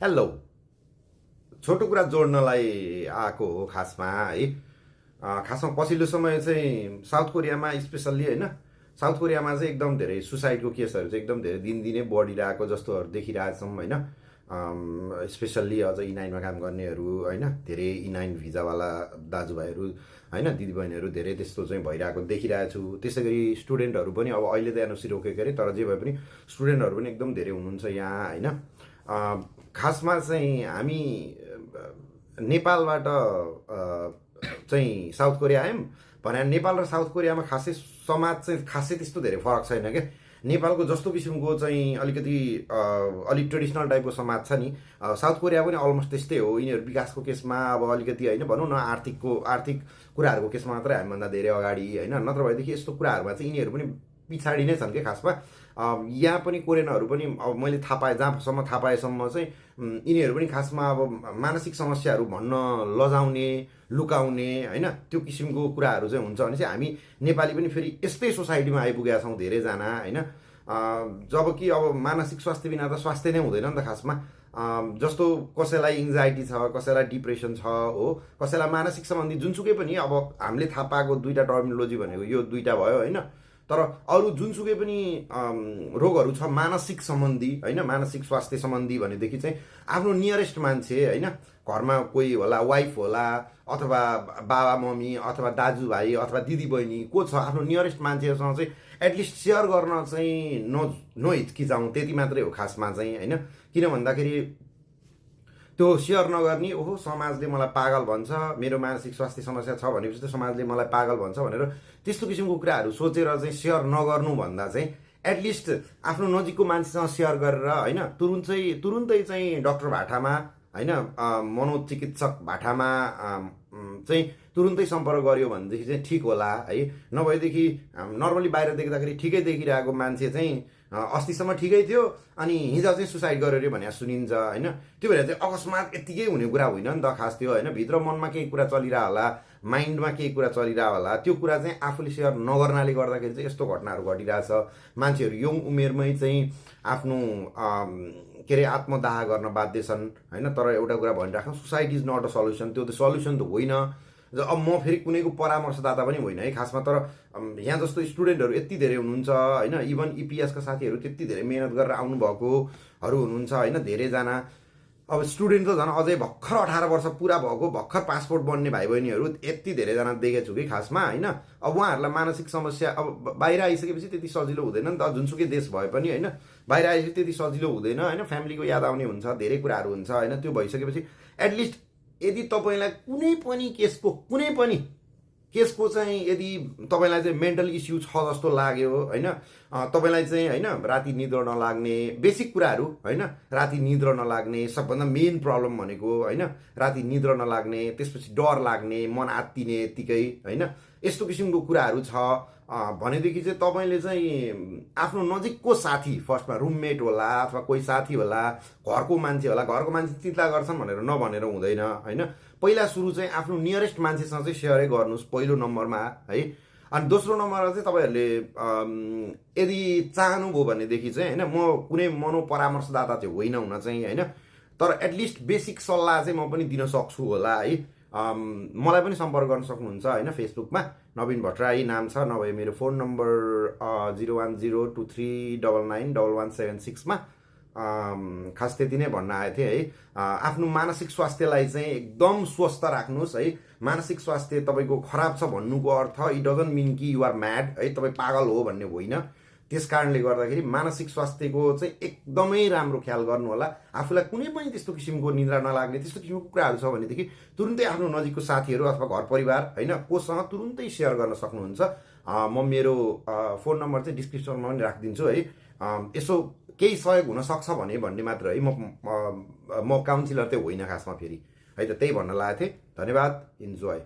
Hello. छोटो कुरा जोड्नलाई आएको हो खासमा है। खासमा पछिल्लो समय चाहिँ साउथ कोरियामा स्पेसल्ली होइन, साउथ कोरियामा चाहिँ एकदम धेरै सुसाइडको केसहरू चाहिँ एकदम धेरै दिनदिनै बढिरहेको जस्तोहरू देखिरहेछौँ होइन। स्पेसल्ली अझ इनाइनमा काम गर्नेहरू होइन, धेरै इनाइन भिजावाला दाजुभाइहरू होइन, दिदीबहिनीहरू धेरै त्यस्तो चाहिँ भइरहेको देखिरहेको छु। त्यसै गरी स्टुडेन्टहरू पनि अब अहिले त एनओसी रोकेको अरे, तर जे भए पनि स्टुडेन्टहरू पनि एकदम धेरै हुनुहुन्छ यहाँ होइन। खासमा चाहिँ हामी नेपालबाट चाहिँ साउथ कोरिया आयौँ भने नेपाल र साउथ कोरियामा खासै समाज चाहिँ खासै त्यस्तो धेरै फरक छैन क्या। नेपालको जस्तो किसिमको चाहिँ अलिकति अलिक ट्रेडिसनल टाइपको समाज छ नि, साउथ कोरिया पनि अलमोस्ट त्यस्तै हो। यिनीहरू विकासको केसमा अब अलिकति होइन भनौँ न, आर्थिक कुराहरूको केसमा मात्रै हामीभन्दा धेरै अगाडि होइन, नत्र भएदेखि यस्तो कुराहरूमा चाहिँ यिनीहरू पनि पछाडि नै छन् क्या खासमा। यहाँ पनि कोरियनहरू पनि अब मैले थाहा पाएँ, जहाँसम्म थाहा पाएसम्म चाहिँ यिनीहरू पनि खासमा अब मानसिक समस्याहरू भन्न लजाउने, लुकाउने होइन, त्यो किसिमको कुराहरू चाहिँ हुन्छ भने चाहिँ हामी नेपाली पनि फेरि यस्तै सोसाइटीमा आइपुगेका छौँ धेरैजना होइन। जबकि अब मानसिक स्वास्थ्य बिना त स्वास्थ्य नै हुँदैन नि त खासमा। जस्तो कसैलाई इन्जाइटी छ, कसैलाई डिप्रेसन छ हो, कसैलाई मानसिक सम्बन्धी जुनसुकै पनि अब हामीले थाहा पाएको दुईवटा टर्मिनोलोजी भनेको यो दुईवटा भयो होइन। तर अरू जुनसुकै पनि रोगहरू छ मानसिक सम्बन्धी होइन, मानसिक स्वास्थ्य सम्बन्धी भनेदेखि चाहिँ आफ्नो नियरेस्ट मान्छे होइन, घरमा कोही होला, वाइफ होला अथवा बाबा मम्मी अथवा दाजुभाइ अथवा दिदीबहिनी को छ, आफ्नो नियरेस्ट मान्छेसँग चाहिँ एटलिस्ट सेयर गर्न चाहिँ नहिचकिचाउँ, त्यति मात्रै हो खासमा चाहिँ होइन। किन भन्दाखेरि त्यो सेयर नगर्ने, ओहो समाजले मलाई पागल भन्छ, मेरो मानसिक स्वास्थ्य समस्या छ भनेपछि त समाजले मलाई पागल भन्छ भनेर त्यस्तो किसिमको कुराहरू सोचेर चाहिँ सेयर नगर्नु भन्दा चाहिँ एटलिस्ट आफ्नो नजिकको मान्छेसँग सेयर गरेर होइन, तुरुन्तै चाहिँ डक्टर भाटामा होइन, मनोचिकित्सक भाटामा चाहिँ तुरुन्तै सम्पर्क गर्यो भनेदेखि चाहिँ ठिक होला है। नभएदेखि नर्मली बाहिर देख्दाखेरि ठिकै देखिरहेको मान्छे चाहिँ अस्तिसम्म ठिकै थियो अनि हिजो चाहिँ सुसाइड गर्यो अरे भन्ने सुनिन्छ होइन। त्यो भएर चाहिँ अकस्मात यत्तिकै हुने कुरा होइन नि त खास त्यो होइन। भित्र मनमा केही कुरा चलिरह होला, माइन्डमा केही कुरा चलिरह होला, त्यो कुरा चाहिँ आफूले सेयर नगर्नाले गर्दाखेरि चाहिँ यस्तो घटनाहरू घटिरहेछ। मान्छेहरू यङ उमेरमै चाहिँ आफ्नो के अरे आत्मदाह गर्न बाध्य छन् होइन। तर एउटा कुरा भनिराख्नु, suicide is not a solution, त्यो त सल्युसन त होइन। अब म फेरि कुनैको परामर्शदाता पनि होइन है खासमा, तर यहाँ जस्तो स्टुडेन्टहरू यति धेरै हुनुहुन्छ होइन, इभन इपिएसका साथीहरू त्यति धेरै मेहनत गरेर आउनुभएकोहरू हुनुहुन्छ होइन, धेरैजना। अब स्टुडेन्ट त झन् अझै भर्खर 18 वर्ष पुरा भएको, भर्खर पासपोर्ट बन्ने भाइ बहिनीहरू यति धेरैजना देखेको छु कि खासमा होइन। अब उहाँहरूलाई मानसिक समस्या अब बाहिर आइसकेपछि त्यति सजिलो हुँदैन नि त, जुनसुकै देश भए पनि होइन। बाहिर आएपछि त्यति सजिलो हुँदैन होइन, फ्यामिलीको याद आउने हुन्छ, धेरै कुराहरू हुन्छ होइन। त्यो भइसकेपछि एटलिस्ट यदि तपाईँलाई कुनै पनि केसको चाहिँ यदि तपाईँलाई चाहिँ मेन्टल इस्यु छ जस्तो लाग्यो होइन, तपाईँलाई चाहिँ होइन राति निद्रा नलाग्ने, बेसिक कुराहरू होइन, राति निद्रा नलाग्ने सबभन्दा मेन प्रब्लम भनेको होइन, राति निद्रा नलाग्ने, त्यसपछि डर लाग्ने, मन आत्तिने यत्तिकै होइन, यस्तो किसिमको कुराहरू छ भनेदेखि चाहिँ तपाईँले चाहिँ आफ्नो नजिकको साथी, फर्स्टमा रुममेट होला अथवा कोही साथी होला, घरको मान्छे होला, घरको मान्छे चिन्ता गर्छन् भनेर नभनेर हुँदैन होइन। पहिला सुरु चाहिँ आफ्नो नियरेस्ट मान्छेसँग चाहिँ सेयरै गर्नुहोस् पहिलो नम्बरमा है। अनि दोस्रो नम्बरमा चाहिँ तपाईँहरूले यदि चाहनुभयो भनेदेखि चाहिँ होइन, म कुनै मनोपरामर्शदाता चाहिँ होइन हुन चाहिँ होइन, तर एटलिस्ट बेसिक सल्लाह चाहिँ म पनि दिन सक्छु होला है। मलाई पनि सम्पर्क गर्न सक्नुहुन्छ होइन, फेसबुकमा नवीन भट्टराई नाम छ, नभए मेरो फोन नम्बर 0102399176 मा। खास त्यति नै भन्न आएको थिएँ है। आफ्नो मानसिक स्वास्थ्यलाई चाहिँ एकदम स्वस्थ राख्नुहोस् है। मानसिक स्वास्थ्य तपाईँको खराब छ भन्नुको अर्थ इट डजन्ट मिन कि युआर म्याड है, तपाईँ पागल हो भन्ने होइन। त्यस कारणले गर्दाखेरि मानसिक स्वास्थ्यको चाहिँ एकदमै राम्रो ख्याल गर्नु होला। आफूलाई कुनै पनि त्यस्तो किसिमको निद्रा नलाग्ने त्यस्तो किसिमको कुराहरू छ भनेदेखि तुरुन्तै आफ्नो नजिकको साथीहरू अथवा घर परिवार होइन कोसँग तुरुन्तै सेयर गर्न सक्नुहुन्छ। म मेरो फोन नम्बर चाहिँ डिस्क्रिप्सनमा पनि राखिदिन्छु है। यसो केही सहयोग हुनसक्छ भन्ने मात्र है। म काउन्सिलर चाहिँ होइन खासमा फेरि है, त त्यही भन्न लागेको थिएँ। धन्यवाद, इन्जोय।